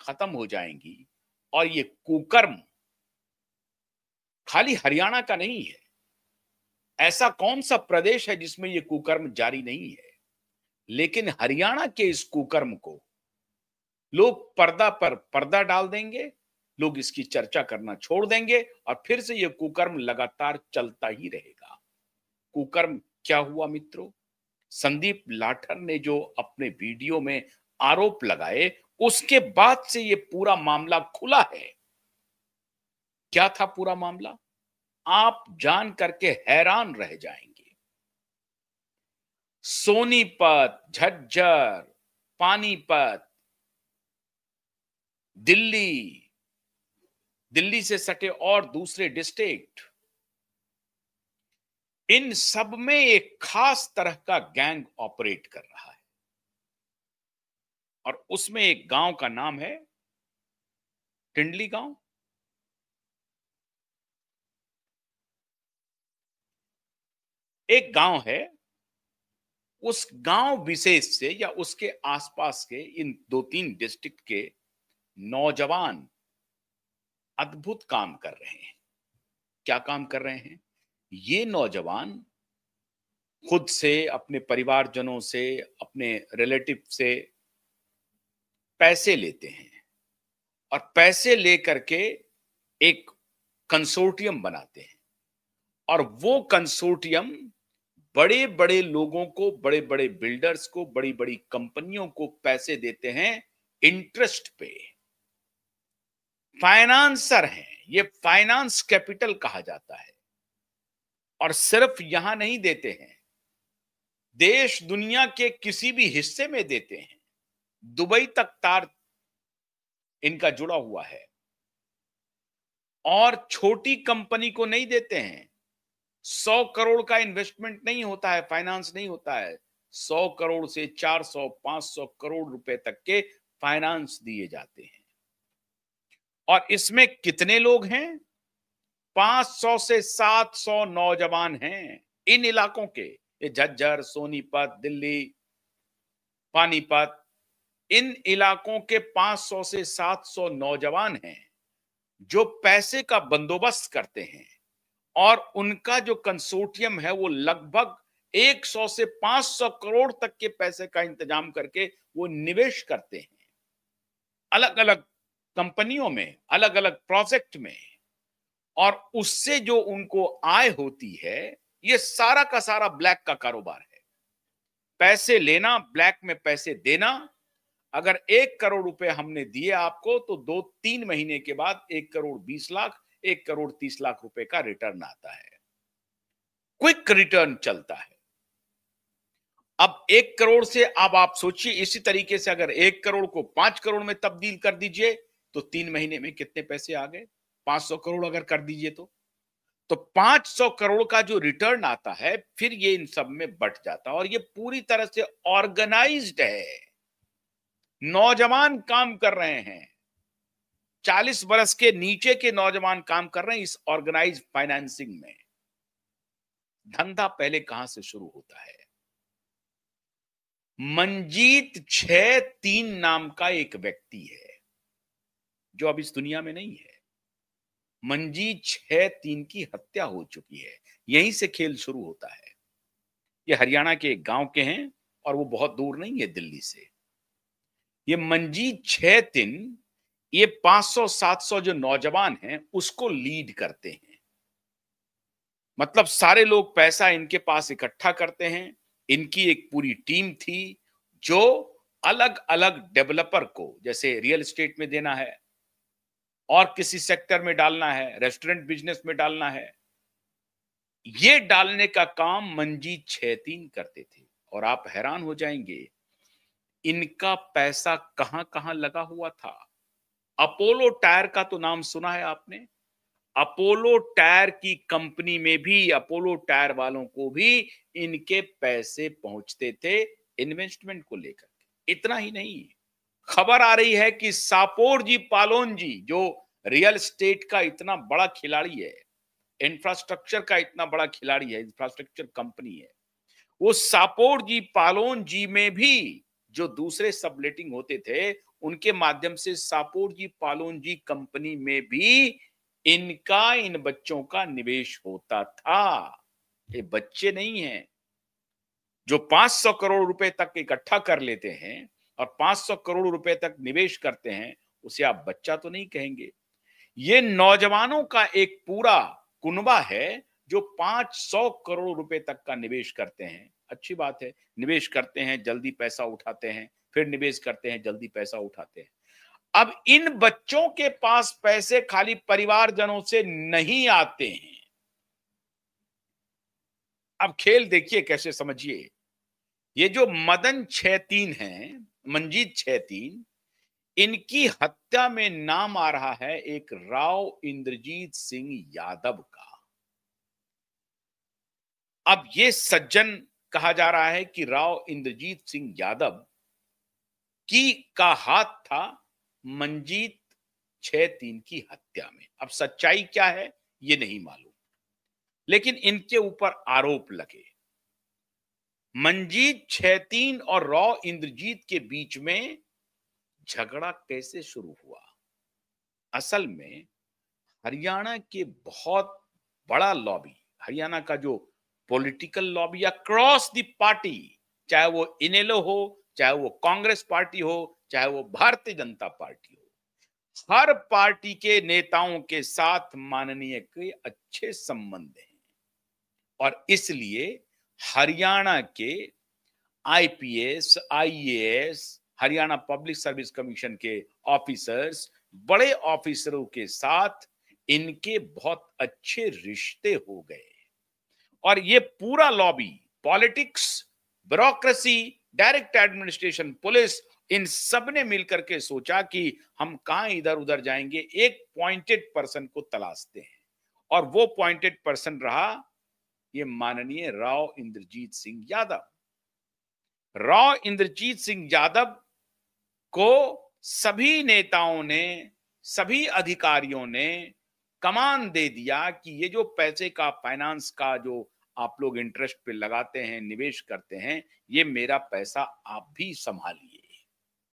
खत्म हो जाएंगी। और ये कुकर्म खाली हरियाणा का नहीं है। ऐसा कौन सा प्रदेश है जिसमें ये कुकर्म जारी नहीं है? लेकिन हरियाणा के इस कुकर्म को लोग पर्दा पर पर्दा डाल देंगे, लोग इसकी चर्चा करना छोड़ देंगे और फिर से ये कुकर्म लगातार चलता ही रहेगा। कुकर्म क्या हुआ मित्रों? संदीप लाठर ने जो अपने वीडियो में आरोप लगाए, उसके बाद से ये पूरा मामला खुला है। क्या था पूरा मामला? आप जान करके हैरान रह जाएंगे। सोनीपत, झज्जर, पानीपत, दिल्ली, दिल्ली से सटे और दूसरे डिस्ट्रिक्ट, इन सब में एक खास तरह का गैंग ऑपरेट कर रहा है। और उसमें एक गांव का नाम है टिंडली गांव। एक गांव है, उस गांव विशेष से या उसके आसपास के इन 2-3 डिस्ट्रिक्ट के नौजवान अद्भुत काम कर रहे हैं। क्या काम कर रहे हैं? ये नौजवान खुद से, अपने परिवारजनों से, अपने रिलेटिव से पैसे लेते हैं और पैसे लेकर के एक कंसोर्टियम बनाते हैं। और वो कंसोर्टियम बड़े बड़े लोगों को, बड़े बड़े बिल्डर्स को, बड़ी बड़ी कंपनियों को पैसे देते हैं इंटरेस्ट पे। फाइनेंसर हैं ये, फाइनेंस कैपिटल कहा जाता है। और सिर्फ यहां नहीं देते हैं, देश दुनिया के किसी भी हिस्से में देते हैं। दुबई तक तार इनका जुड़ा हुआ है। और छोटी कंपनी को नहीं देते हैं। 100 करोड़ का इन्वेस्टमेंट नहीं होता है, फाइनेंस नहीं होता है। 100 करोड़ से 400, 500 करोड़ रुपए तक के फाइनेंस दिए जाते हैं। और इसमें कितने लोग हैं? 500 से 700 नौजवान हैं इन इलाकों के। ये झज्जर, सोनीपत, दिल्ली, पानीपत, इन इलाकों के 500 से 700 नौजवान हैं जो पैसे का बंदोबस्त करते हैं। और उनका जो कंसोर्टियम है वो लगभग 100 से 500 करोड़ तक के पैसे का इंतजाम करके वो निवेश करते हैं अलग अलग कंपनियों में, अलग अलग प्रोजेक्ट में। और उससे जो उनको आय होती है, ये सारा का सारा ब्लैक का कारोबार है। पैसे लेना, ब्लैक में पैसे देना। अगर 1 करोड़ रुपए हमने दिए आपको तो 2-3 महीने के बाद 1 करोड़ 20 लाख, 1 करोड़ 30 लाख रुपए का रिटर्न आता है। क्विक रिटर्न चलता है। अब 1 करोड़ से, अब आप सोचिए इसी तरीके से अगर 1 करोड़ को 5 करोड़ में तब्दील कर दीजिए तो 3 महीने में कितने पैसे आ गए? 500 करोड़ अगर कर दीजिए तो 500 करोड़ का जो रिटर्न आता है, फिर ये इन सब में बट जाता है। और ये पूरी तरह से ऑर्गेनाइज्ड है। नौजवान काम कर रहे हैं, 40 वर्ष के नीचे के नौजवान काम कर रहे हैं इस ऑर्गेनाइज फाइनेंसिंग में। धंधा पहले कहां से शुरू होता है? मंजीत 6-3 नाम का एक व्यक्ति है जो अब इस दुनिया में नहीं है। मंजीत 6-3 की हत्या हो चुकी है। यहीं से खेल शुरू होता है। ये हरियाणा के एक गांव के हैं और वो बहुत दूर नहीं है दिल्ली से। ये मंजीत 6-3 ये 500-700 जो नौजवान हैं उसको लीड करते हैं। मतलब सारे लोग पैसा इनके पास इकट्ठा करते हैं। इनकी एक पूरी टीम थी जो अलग अलग डेवलपर को, जैसे रियल एस्टेट में देना है और किसी सेक्टर में डालना है, रेस्टोरेंट बिजनेस में डालना है, ये डालने का काम मंजीत 6-3 करते थे। और आप हैरान हो जाएंगे इनका पैसा कहां कहां लगा हुआ था। अपोलो टायर का तो नाम सुना है आपने? अपोलो टायर की कंपनी में भी, अपोलो टायर वालों को भी इनके पैसे पहुंचते थे इन्वेस्टमेंट को लेकर के। इतना ही नहीं, खबर आ रही है कि सापोर जी पालोन जी, जो रियल एस्टेट का इतना बड़ा खिलाड़ी है, इंफ्रास्ट्रक्चर का इतना बड़ा खिलाड़ी है, इंफ्रास्ट्रक्चर कंपनी है, वो सापोर जी पालोन जी में भी जो दूसरे सबलेटिंग होते थे उनके माध्यम से सापोर जी पालोन जी कंपनी में भी इनका इन बच्चों का निवेश होता था। ये बच्चे नहीं हैं जो 500 करोड़ रुपए तक इकट्ठा कर लेते हैं और 500 करोड़ रुपए तक निवेश करते हैं, उसे आप बच्चा तो नहीं कहेंगे। ये नौजवानों का एक पूरा कुनबा है जो 500 करोड़ रुपए तक का निवेश करते हैं। अच्छी बात है, निवेश करते हैं, जल्दी पैसा उठाते हैं, फिर निवेश करते हैं, जल्दी पैसा उठाते हैं। अब इन बच्चों के पास पैसे खाली परिवारजनों से नहीं आते हैं। अब खेल देखिए कैसे, समझिए। ये जो मदन छेतीन हैं, मंजीत छेतीन, इनकी हत्या में नाम आ रहा है एक राव इंद्रजीत सिंह यादव का। अब ये सज्जन कहा जा रहा है कि राव इंद्रजीत सिंह यादव की का हाथ था मंजीत छेतीन की हत्या में। अब सच्चाई क्या है ये नहीं मालूम, लेकिन इनके ऊपर आरोप लगे। मंजीत छेतीन और राव इंद्रजीत के बीच में झगड़ा कैसे शुरू हुआ? असल में हरियाणा के बहुत बड़ा लॉबी, हरियाणा का जो पॉलिटिकल लॉबी या क्रॉस द पार्टी, चाहे वो इनेलो हो, चाहे वो कांग्रेस पार्टी हो, चाहे वो भारतीय जनता पार्टी हो, हर पार्टी के नेताओं के साथ माननीय के अच्छे संबंध हैं। और इसलिए हरियाणा के IPS, IAS, Haryana public service commission के ऑफिसर्स, बड़े ऑफिसरों के साथ इनके बहुत अच्छे रिश्ते हो गए। और ये पूरा lobby, politics, bureaucracy, direct administration, police, इन सब ने मिलकर के सोचा कि हम कहां इधर उधर जाएंगे, एक पॉइंटेड पर्सन को तलाशते हैं। और वो पॉइंटेड पर्सन रहा ये माननीय राव इंद्रजीत सिंह यादव। राव इंद्रजीत सिंह यादव को सभी नेताओं ने, सभी अधिकारियों ने कमान दे दिया कि ये जो पैसे का, फाइनेंस का जो आप लोग इंटरेस्ट पे लगाते हैं, निवेश करते हैं, ये मेरा पैसा आप भी संभालिए।